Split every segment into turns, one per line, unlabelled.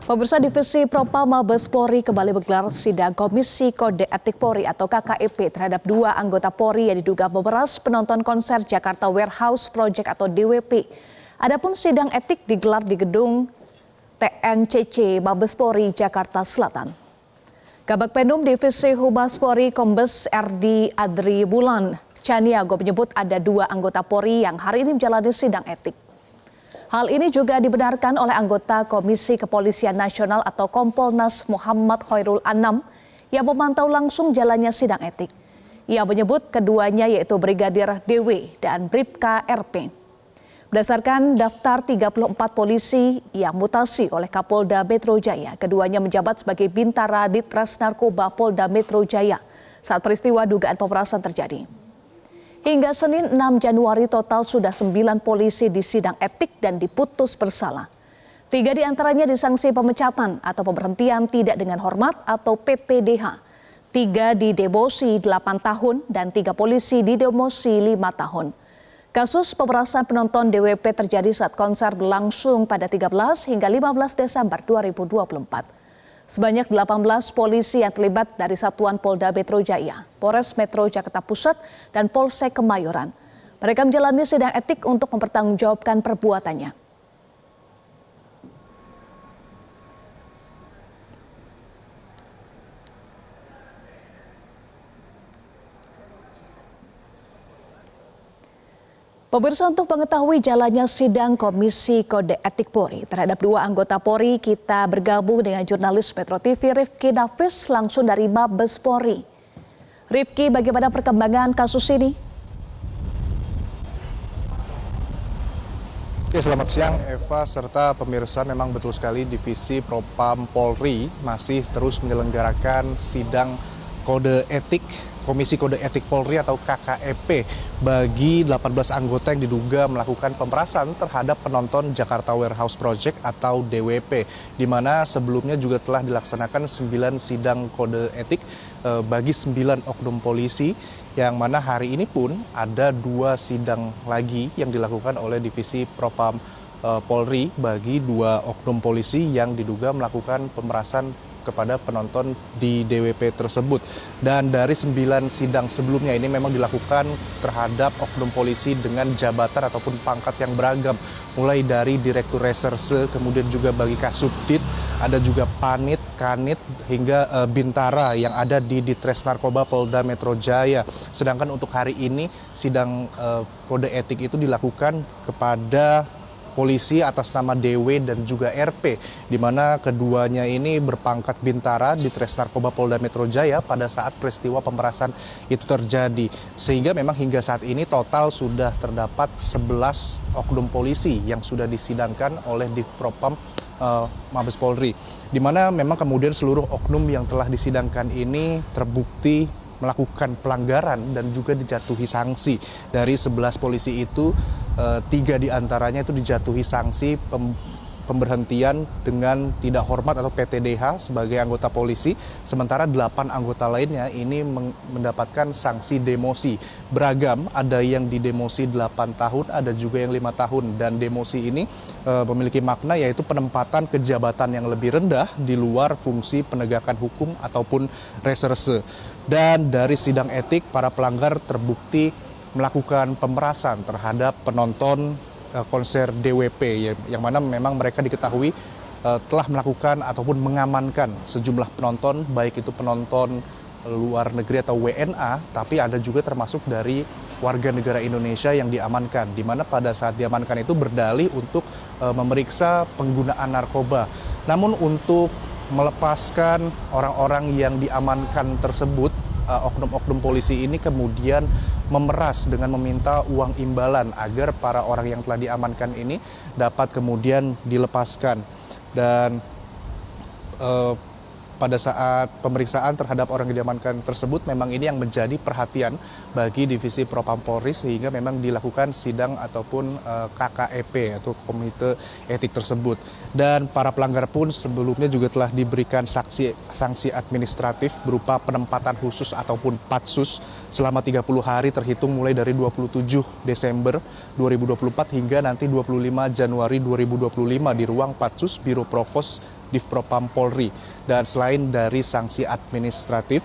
Pemirsa Divisi Propam Mabes Polri kembali menggelar sidang Komisi Kode Etik Polri atau KKEP terhadap 2 anggota Polri yang diduga memeras penonton konser Jakarta Warehouse Project atau DWP. Adapun sidang etik digelar di gedung TNCC Mabes Polri Jakarta Selatan. Kabag Penum Divisi Humas Polri Kombes RD Adri Bulan Caniago menyebut ada 2 anggota Polri yang hari ini menjalani sidang etik. Hal ini juga dibenarkan oleh anggota Komisi Kepolisian Nasional atau Kompolnas Muhammad Khairul Anam yang memantau langsung jalannya sidang etik. Ia menyebut keduanya yaitu Brigadir DW dan Bribka RP. Berdasarkan daftar 34 polisi yang mutasi oleh Kapolda Metro Jaya, keduanya menjabat sebagai Bintara Ditres Narkoba Polda Metro Jaya saat peristiwa dugaan pemerasan terjadi. Hingga Senin 6 Januari total sudah 9 polisi di sidang etik dan diputus bersalah. 3 diantaranya disanksi pemecatan atau pemberhentian tidak dengan hormat atau PTDH. 3 didemosi 8 tahun dan 3 polisi didemosi 5 tahun. Kasus pemerasan penonton DWP terjadi saat konser berlangsung pada 13 hingga 15 Desember 2024. Sebanyak 18 polisi yang terlibat dari Satuan Polda Metro Jaya, Polres Metro Jakarta Pusat, dan Polsek Kemayoran. Mereka menjalani sidang etik untuk mempertanggungjawabkan perbuatannya. Pemirsa, untuk mengetahui jalannya sidang Komisi Kode Etik Polri terhadap 2 anggota Polri, kita bergabung dengan jurnalis Metro TV Rifki Nafis langsung dari Mabes Polri. Rifki, bagaimana perkembangan kasus ini?
Oke, selamat siang Eva serta pemirsa. Memang betul sekali Divisi Propam Polri masih terus menyelenggarakan sidang kode etik Komisi Kode Etik Polri atau KKEP bagi 18 anggota yang diduga melakukan pemerasan terhadap penonton Jakarta Warehouse Project atau DWP, di mana sebelumnya juga telah dilaksanakan 9 sidang kode etik bagi 9 oknum polisi, yang mana hari ini pun ada 2 sidang lagi yang dilakukan oleh Divisi Propam Polri bagi 2 oknum polisi yang diduga melakukan pemerasan kepada penonton di DWP tersebut. Dan dari 9 sidang sebelumnya ini memang dilakukan terhadap oknum polisi dengan jabatan ataupun pangkat yang beragam, mulai dari Direktur Reserse, kemudian juga bagi Kasubdit, ada juga Panit, Kanit, hingga Bintara yang ada di Ditres Narkoba Polda Metro Jaya. Sedangkan untuk hari ini sidang kode etik itu dilakukan kepada polisi atas nama DW dan juga RP, di mana keduanya ini berpangkat Bintara di Ditres Narkoba Polda Metro Jaya pada saat peristiwa pemerasan itu terjadi. Sehingga memang hingga saat ini total sudah terdapat 11 oknum polisi yang sudah disidangkan oleh Divpropam Mabes Polri, di mana memang kemudian seluruh oknum yang telah disidangkan ini terbukti melakukan pelanggaran dan juga dijatuhi sanksi. Dari 11 polisi itu, 3 diantaranya itu dijatuhi sanksi pemberhentian dengan tidak hormat atau PTDH sebagai anggota polisi, sementara 8 anggota lainnya ini mendapatkan sanksi demosi beragam. Ada yang didemosi 8 tahun, ada juga yang 5 tahun, dan demosi ini memiliki makna yaitu penempatan kejabatan yang lebih rendah di luar fungsi penegakan hukum ataupun reserse. Dan dari sidang etik, para pelanggar terbukti melakukan pemerasan terhadap penonton konser DWP, yang mana memang mereka diketahui telah melakukan ataupun mengamankan sejumlah penonton, baik itu penonton luar negeri atau WNA, tapi ada juga termasuk dari warga negara Indonesia yang diamankan, di mana pada saat diamankan itu berdalih untuk memeriksa penggunaan narkoba. Namun untuk melepaskan orang-orang yang diamankan tersebut, oknum-oknum polisi ini kemudian memeras dengan meminta uang imbalan agar para orang yang telah diamankan ini dapat kemudian dilepaskan. Dan pada saat pemeriksaan terhadap orang yang diamankan tersebut, memang ini yang menjadi perhatian bagi Divisi Propam Polri, sehingga memang dilakukan sidang ataupun KKEP atau Komite Etik tersebut. Dan para pelanggar pun sebelumnya juga telah diberikan sanksi administratif berupa penempatan khusus ataupun patsus selama 30 hari terhitung mulai dari 27 Desember 2024 hingga nanti 25 Januari 2025 di ruang Patsus Biro Provos Divpropam Polri. Dan selain dari sanksi administratif,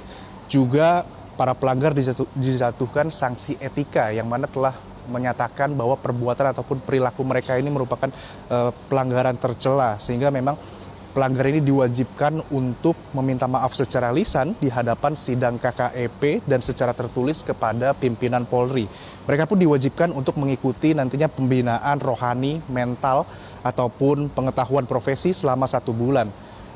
juga para pelanggar dijatuhkan sanksi etika yang mana telah menyatakan bahwa perbuatan ataupun perilaku mereka ini merupakan pelanggaran tercela, sehingga memang pelanggar ini diwajibkan untuk meminta maaf secara lisan di hadapan sidang KKEP dan secara tertulis kepada pimpinan Polri. Mereka pun diwajibkan untuk mengikuti nantinya pembinaan rohani, mental, ataupun pengetahuan profesi selama 1 bulan.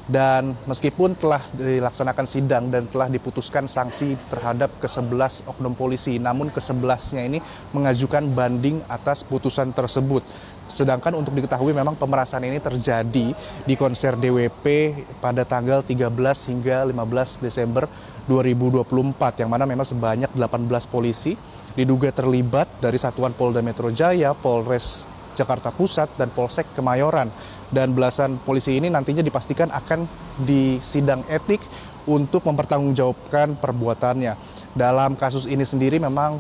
Dan meskipun telah dilaksanakan sidang dan telah diputuskan sanksi terhadap ke-11 oknum polisi, namun ke-11-nya ini mengajukan banding atas putusan tersebut. Sedangkan untuk diketahui memang pemerasan ini terjadi di konser DWP pada tanggal 13 hingga 15 Desember 2024, yang mana memang sebanyak 18 polisi diduga terlibat dari Satuan Polda Metro Jaya, Polres Jakarta Pusat, dan Polsek Kemayoran. Dan belasan polisi ini nantinya dipastikan akan disidang etik untuk mempertanggungjawabkan perbuatannya. Dalam kasus ini sendiri memang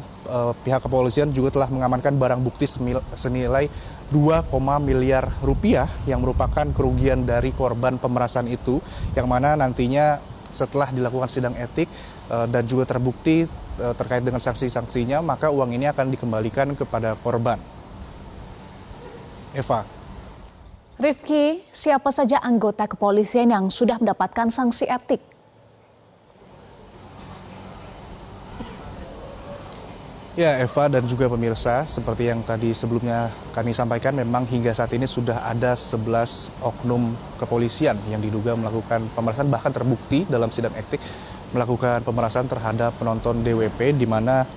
pihak kepolisian juga telah mengamankan barang bukti senilai 2, miliar rupiah yang merupakan kerugian dari korban pemerasan itu, yang mana nantinya setelah dilakukan sidang etik dan juga terbukti terkait dengan sanksi-sanksinya, maka uang ini akan dikembalikan kepada korban. Eva.
Rifki, siapa saja anggota kepolisian yang sudah mendapatkan sanksi etik?
Ya, Eva dan juga pemirsa, seperti yang tadi sebelumnya kami sampaikan, memang hingga saat ini sudah ada 11 oknum kepolisian yang diduga melakukan pemerasan, bahkan terbukti dalam sidang etik melakukan pemerasan terhadap penonton DWP, di mana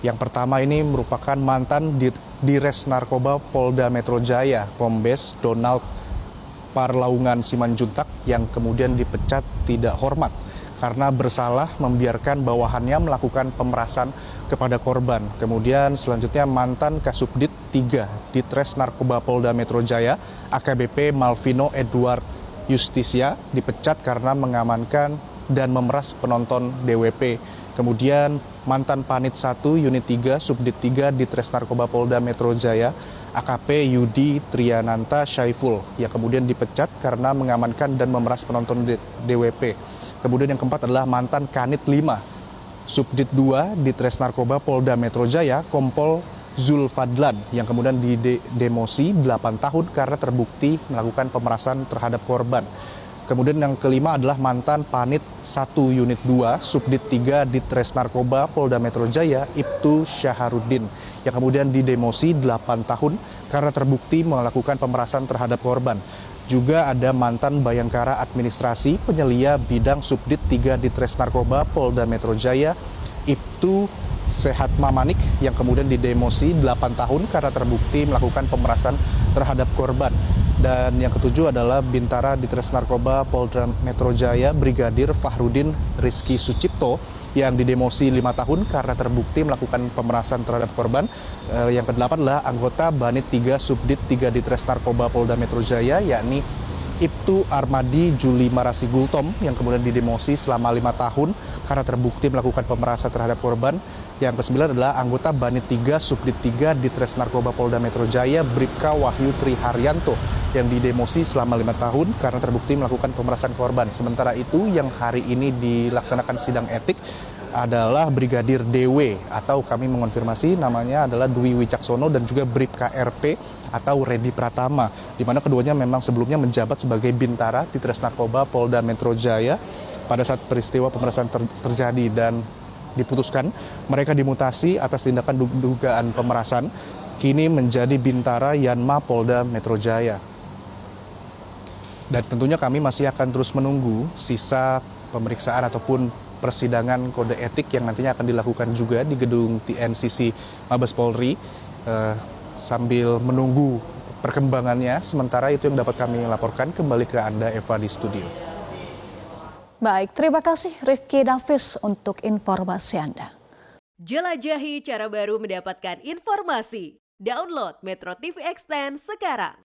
yang pertama ini merupakan mantan Dires Narkoba Polda Metro Jaya, Kombes Donald Parlaungan Simanjuntak, yang kemudian dipecat tidak hormat karena bersalah membiarkan bawahannya melakukan pemerasan kepada korban. Kemudian selanjutnya mantan Kasubdit 3 Ditres Narkoba Polda Metro Jaya, AKBP Malvino Edward Justisia, dipecat karena mengamankan dan memeras penonton DWP. Kemudian mantan Panit 1 Unit 3 Subdit 3 Ditres Narkoba Polda Metro Jaya, AKP Yudi Triananta Syaiful, yang kemudian dipecat karena mengamankan dan memeras penonton DWP. Kemudian yang keempat adalah mantan Kanit 5 Subdit 2 Ditres Narkoba Polda Metro Jaya, Kompol Zulfadlan, yang kemudian didemosi 8 tahun karena terbukti melakukan pemerasan terhadap korban. Kemudian yang kelima adalah mantan Panit 1 Unit 2 Subdit 3 Ditres Narkoba Polda Metro Jaya, Ibtu Syaharudin, yang kemudian didemosi 8 tahun karena terbukti melakukan pemerasan terhadap korban. Juga ada mantan Bayangkara Administrasi Penyelia Bidang Subdit 3 Ditres Narkoba Polda Metro Jaya, Ibtu Sehat Mamanik, yang kemudian didemosi 8 tahun karena terbukti melakukan pemerasan terhadap korban. Dan yang ketujuh adalah Bintara Ditres Narkoba Polda Metro Jaya, Brigadir Fahrudin Rizky Sucipto, yang didemosi 5 tahun karena terbukti melakukan pemerasan terhadap korban. Yang kedelapan adalah anggota Banit 3 Subdit 3 Ditres Narkoba Polda Metro Jaya, yakni Ibtu Armadi Juli Marasi Gultom, yang kemudian didemosi selama 5 tahun karena terbukti melakukan pemerasan terhadap korban. Yang kesembilan adalah anggota Banit 3 Subdit 3 Ditres Narkoba Polda Metro Jaya, Bribka Wahyu Triharyanto, yang didemosi selama 5 tahun karena terbukti melakukan pemerasan korban. Sementara itu yang hari ini dilaksanakan sidang etik adalah Brigadir DW, atau kami mengonfirmasi namanya adalah Dwi Wicaksono, dan juga Bribka RP atau Redi Pratama, di mana keduanya memang sebelumnya menjabat sebagai Bintara Ditres Narkoba Polda Metro Jaya pada saat peristiwa pemerasan terjadi, dan diputuskan mereka dimutasi atas tindakan dugaan pemerasan, kini menjadi Bintara Yanma Polda Metro Jaya. Dan tentunya kami masih akan terus menunggu sisa pemeriksaan ataupun persidangan kode etik yang nantinya akan dilakukan juga di gedung TNCC Mabes Polri, sambil menunggu perkembangannya. Sementara itu yang dapat kami laporkan, kembali ke Anda Eva di studio.
Baik, terima kasih Rifki Davis untuk informasi Anda.
Jelajahi cara baru mendapatkan informasi. Download Metro TV Extend sekarang.